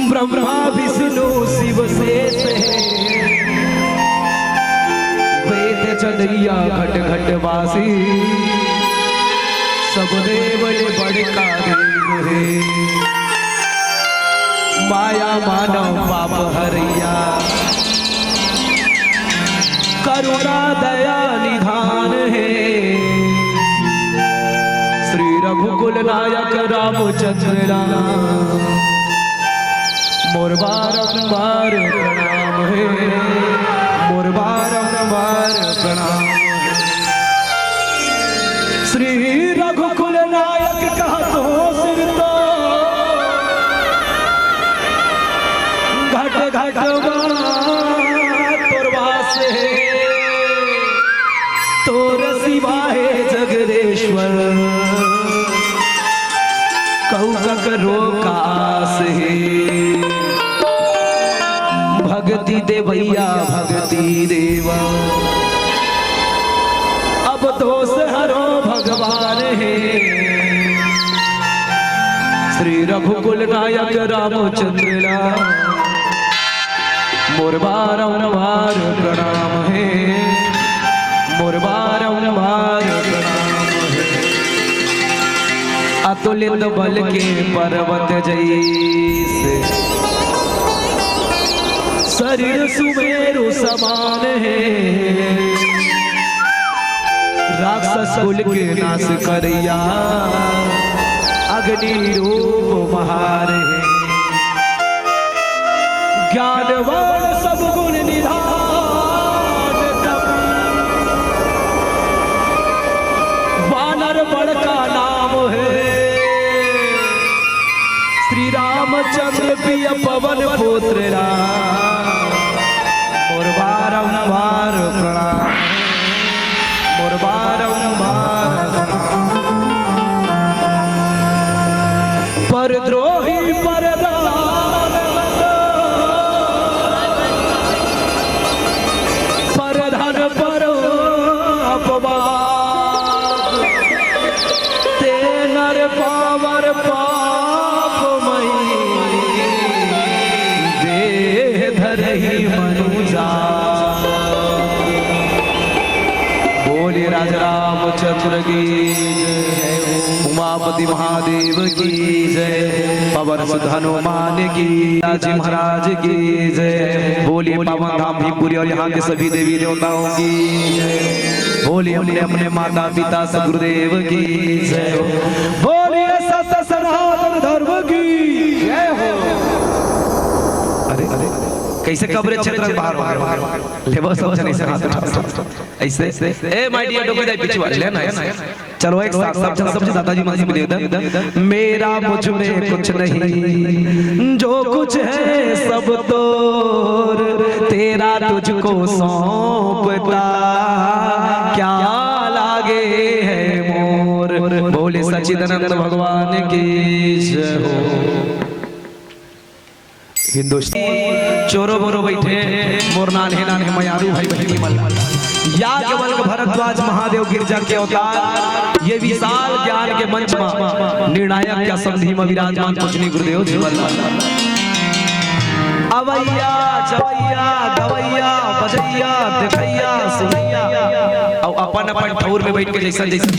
ब्रह्मा विष्णु शिव शेष वेद चंद्रिया घट घट वासी सब देव ने बड़का देव है। माया मानव पाप हरिया करुणा दया निधान है। श्री रघुकुल नायक रामचंद्र मोर बारंबार प्रणाम है, मोर बारंबार प्रणाम है। श्री रघुकुल नायक कहा तो सिर तो घट घट तुरवास है, तोर सिवाहे जगदेश्वर करो कास है। भक्ति दे भैया भक्ति देवा अब दोष हरो भगवान है। श्री रघुकुल नायक रामचंद्र मोर बारंबार प्रणाम है, मोर बारंबार प्रणाम है। अतुलित बल के पर्वत जैसे शरीर सुमेरु समान है। राक्षस कुल के नाश करिया अग्नि रूप महार है। ज्ञानवान सब गुण निधान वानर बड़का नाम है। श्री रामचंद्र प्रिय पवन पुत्र मोर बारंबार प्रणाम, मोर बारंबार परद्रोही परदान परधन पर अपवाद ते नर पावर पापमयी देह धरहि मनुजा। बोले राजा रामचंद्र की जय, उमापति महादेव की जय, पवन सुत हनुमान की जी महाराज की जय। बोलिए पावन धाम भीमपुरी और यहाँ के सभी देवी देवताओं की जय। बोलिए अपने अपने माता पिता सदगुरुदेव की जय। बोलिए सत्य सनातन धर्म की जय हो। अरे अरे कैसे कब्र क्षेत्र बाहर बाहर लेबो सब जने से हाथ उठा ऐसे ए माय डियर डोगी दाई पीछे वाले लेना है। चलो एक साथ सब दादाजी माँ जी को दे दे। मेरा मुझ में कुछ नहीं, जो कुछ है सब तोर, तेरा तुझको सौंपता क्या लागे है मोर। बोले सच्चिदानंद भगवान की जय हो। हिंदुस्तान चोरो बोरो बैठे मोर नान्हे नान्हे मयारू भाई बहनी मल्ल याज्ञवल्क्य भरद्वाज महादेव गिरजा के अवतार ये विशाल ज्ञान के मंच में निर्णायक क्या संधि में विराजमान पूजनीय गुरुदेव जी अवैया जवैया गवैया बजैया देखैया सुनैया और अपन अपन ठौर में बैठ के जैसा जैसा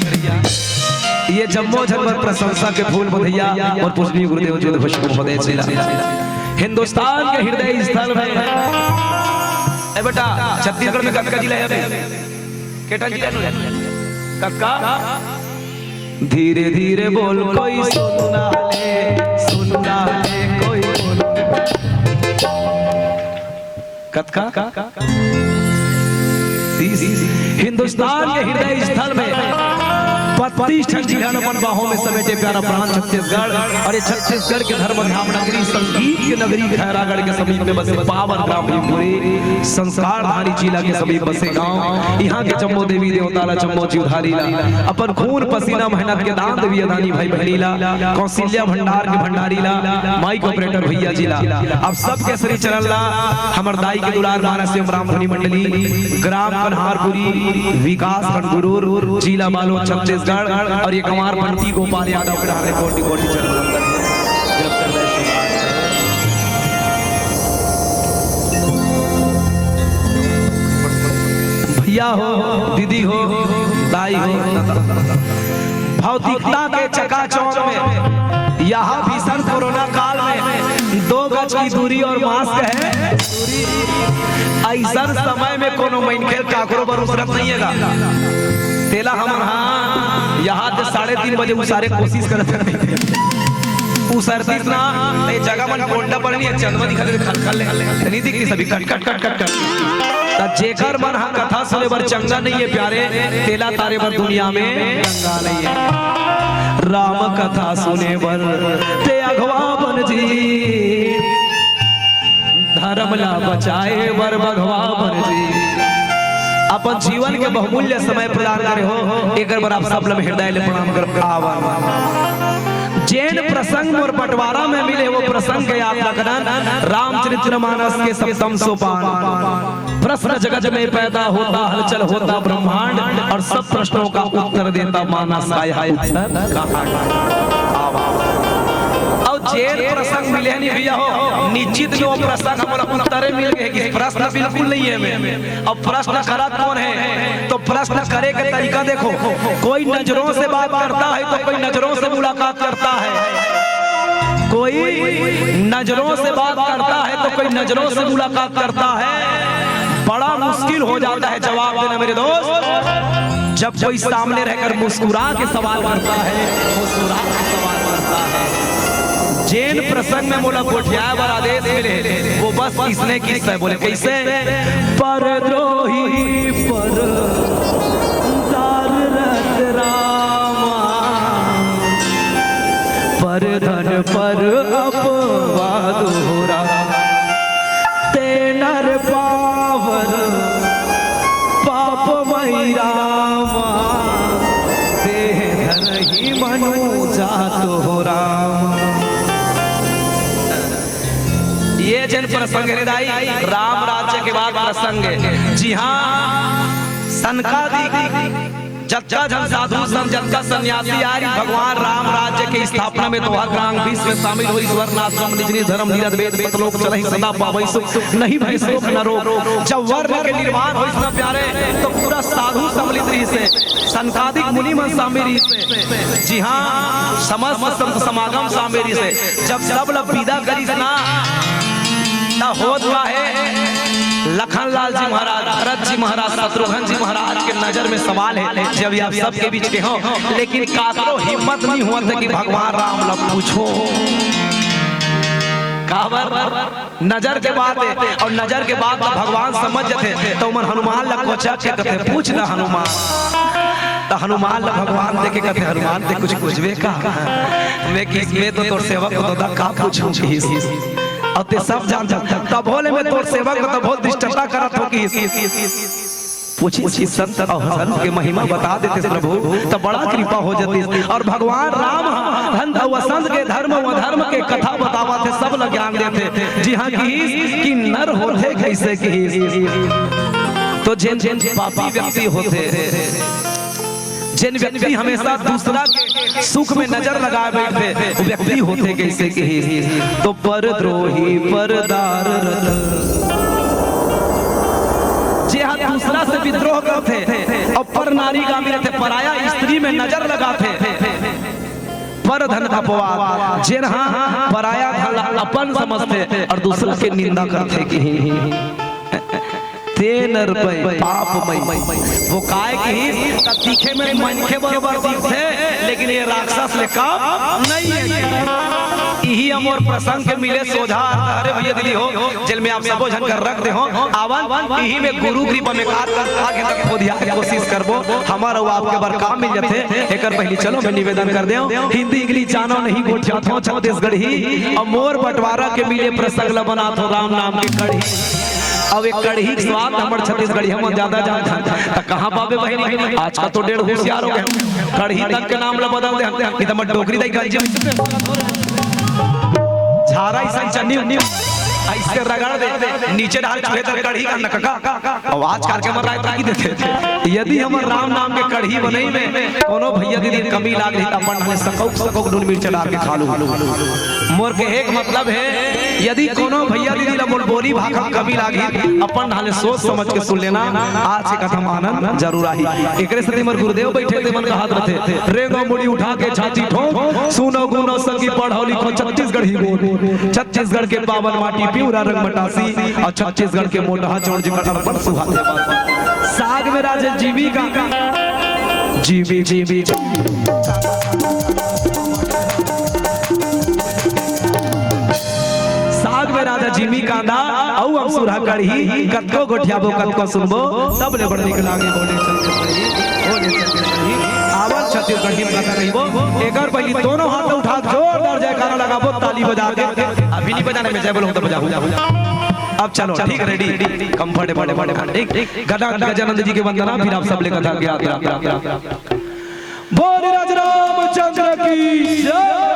ये जम्मो जन्मत प्रशंसा के फूल बधैया और पूजनीय गुरुदेव जी खुशबू बधे चला। हिंदुस्तान के हृदय स्थल में ए बेटा छत्तीसगढ़ में कक्का जिला है केटा जिला कक्का धीरे धीरे बोल कोई सुनना ले कोई बोल कक्का। हिंदुस्तान के हृदय स्थल में 32 जिला अपन बाहों में समेटे प्यारा प्राण छत्तीसगढ़ और ये छत्तीसगढ़ के धर्म धाम नगरी संगीत के नगरी खैरागढ़ के समीप में बसे पावन ग्राम भीमपुरी संस्कारधारी जिला के समीप बसे गांव। यहाँ के जम्मो देवी देवताला जम्मो जीवधारी ला अपन खून पसीना मेहनत के दान देवी दानी भाई बहनीला कौशल्या भंडार के भंडारीला माइक ऑपरेटर भैया जिला अब सब के श्री चरण ला हमर दाई के दुलार मानस ब्राह्मणी मंडली ग्राम कन्हारपुरी विकास खंड गुरूर जिला बालो छत्तीसगढ़ छत्तीसगढ़ और ये कुमार बंटी गोपाल यादव के कोटि कोटि चरण वंदन है। भैया हो, दीदी हो, दाई हो, भौतिकता के चकाचौंध में यहाँ भीषण कोरोना काल में 2 गज की दूरी और मास्क है। ऐसा समय में कोनो महिनखेल काकरो बरूसरत नहीं है तेला हम हाँ यहाँ से 3:30 बजे उसारे कोशिश करते हैं उसरतीस ना ये जगह मन कोंडा पड़नी है चंदवा दिखा खल खल नहीं दिखती सभी cut cut cut cut cut जेकर मन हा कथा सुने बर चंगा नहीं है प्यारे तेला तारे बर दुनिया में चंगा नहीं है। राम कथा सुने बर ते अगवा बन जी धर्म ला बचाए बर भगवा बन जी अपन जीवन के बहुमूल्य समय प्रदान करे हो एक बार आप सब लोग हृदय ले प्रणाम कर आवा। जैन प्रसंग और बंटवारा में मिले वो प्रसंग के याद रखना। रामचरितमानस के सप्तम सोपान प्रश्न जगत में पैदा होता हलचल होता ब्रह्मांड और सब प्रश्नों का उत्तर देता मानस और जैन प्रसंग मिले नहीं भैया हो निश्चित जो प्रसंग हमारा उत्तर मिल गए कि प्रश्न बिल्कुल नहीं है। अब प्रश्न करा कौन है तो प्रश्न करे के तरीका देखो कोई नजरों से बात करता है तो कोई नजरों से मुलाकात करता है कोई नजरों से बात करता है तो कोई नजरों से मुलाकात करता है। बड़ा मुश्किल हो जाता है जवाब देना मेरे दोस्त जब कोई सामने रहकर मुस्कुरा के सवाल करता है मुस्कुरा के सवाल करता है। जैन प्रसंग में बोला कोठिया बर आदेश मिले वो बस किसने किससे बोले कैसे परद्रोही पर दाररत रामा पर धन पर अपवाद होरा ते नर पावर पाप मई रामा देह धन ही मनु जात हो राम। ये जन प्रसंग हृदय राम राज्य के बाद प्रसंग है। जी हाँ सनकादिक जत्था जन साधु संत जत्था सन्यासी आदि भगवान राम राज्य के स्थापना में दोहा ग्राम बीच में शामिल हुई स्वर्ण आश्रम निज धर्म निरत वेद पतलोक चलहि सदा पावै सुख नहीं भय शोक न रोग। जब वर्ण के निर्माण हो इतना प्यारे तो पूरा साधु सम्मिलित रही से संकादिक मुनि मन शामिल से। जी हाँ समस्त संत समागम शामिल से जब सब लोग विदा करी ना होता है लखनलाल जी महाराज भरत जी महाराज शत्रुघ्न जी महाराज के नजर में सवाल है जब आप सबके बीच के हो लेकिन काकरो हिम्मत नहीं हुआ था कि भगवान राम ला पूछो काबर नजर के बाद और नजर के बाद भगवान समझ थे तो मन हनुमान ला कोचा के कहते पूछ ना हनुमान तो हनुमान ला भगवान देखे कहते हनुमान दे कुछ पूछवे का मैं किस में तो तोर सेवक तो दा का पूछूं और ते सब जान तब बोले मैं तोर सेवक तो बहुत दिष्टता करत हो कि पूछी संत और संत के महिमा बता देते प्रभु तो बड़ा कृपा हो जाती। और भगवान राम धन वसंत के धर्म व धर्म के कथा बतावा थे सब लोग ज्ञान देते। जी हाँ कि नर होते कैसे की तो जिन जिन पापी व्यक्ति होते जिन व्यक्ति हमेशा दूसरा के सुख में नजर लगाए बैठते वो व्यक्ति होते कैसे के तो परद्रोही परदार जे दूसरा से विद्रोह करते और पर नारी गामी रहते पराया स्त्री में नजर लगाते पर धन अपवाद जिन हाँ पराया धन अपन समझते और दूसरा के निंदा करते कि तेनर पापमय वो काय की तीखे में मनखे बराबर दिखते लेकिन ये राक्षस ले काम नहीं है। यही अमोर प्रसंग के मिले सोझा अरे भैया दीदी हो जेल में आप सबो झन कर रख दे हो आवन यही में गुरु कृपा में कार आगे तक खोदिया के कोशिश करबो हमारा वो आपके बार काम मिल जाते एकर पहली चलो मैं निवेदन कर देओ हिंदी इंग्लिश जानो नहीं गोठिया थो छत्तीसगढ़ी अमोर बंटवारा के मिले प्रसंग ल बना थो राम नाम की कड़ी अब एक कढ़ी स्वाद हमर छत्तीसगढ़ी हम ज्यादा जानते त कहां पावे बहिनी आज का तो डेढ़ होशियार हो गए कढ़ी तक के नाम ला बदल दे नहीं त मत डोकरी दई गंज झारा ऐसा चन्नी ऐसे रगड़ दे नीचे डाल चूहे तर कढ़ी का नकका आवाज करके मर रहा है देते थे। यदि हमर राम नाम के कढ़ी बनई में कोनो भैया दीदी कमी लाग रही त अपन हले सकौक नून मिर्च डाल के खा लू। मोर के एक मतलब है यदि कोनो भैया दीदी ला मोर बोली भाखा कमी लागी अपन हले सोच समझ के सुन लेना। आज से कथम आनंद जरूर आई। एकरे साथ मोर गुरुदेव बैठे थे मन का हाथ रथे रेगो मुड़ी उठा के छाती ठोक सुनो गुनो संगी पढ़ो लिखो छत्तीसगढ़ ही बोल। छत्तीसगढ़ के पावन माटी प्यूरा रंग मटासी और छत्तीसगढ़ के मोटा चोर जी कटल पर सुहाते साग में राजे जीवी का जीवी जीवी साग में राजा जीवी कांदा औ हम सुरहा कढ़ी कतको गोठियाबो कतको सुनबो तब ले बड़ निक लागे बोले चलते सही आवाज छत्तीसगढ़ की कथा कहिबो। एकर पहली दोनों हाथ उठा जोरदार जयकारा लगाबो ताली बजा के। अभी नहीं बजाने में जय बोलो तो बजाओ। अब चलो ठीक रेडी कंफर्टेबल ठीक गदा गजानंद जी के वंदना फिर आप सब ले कथा के यात्रा बोल राज रामचंद्र की जय।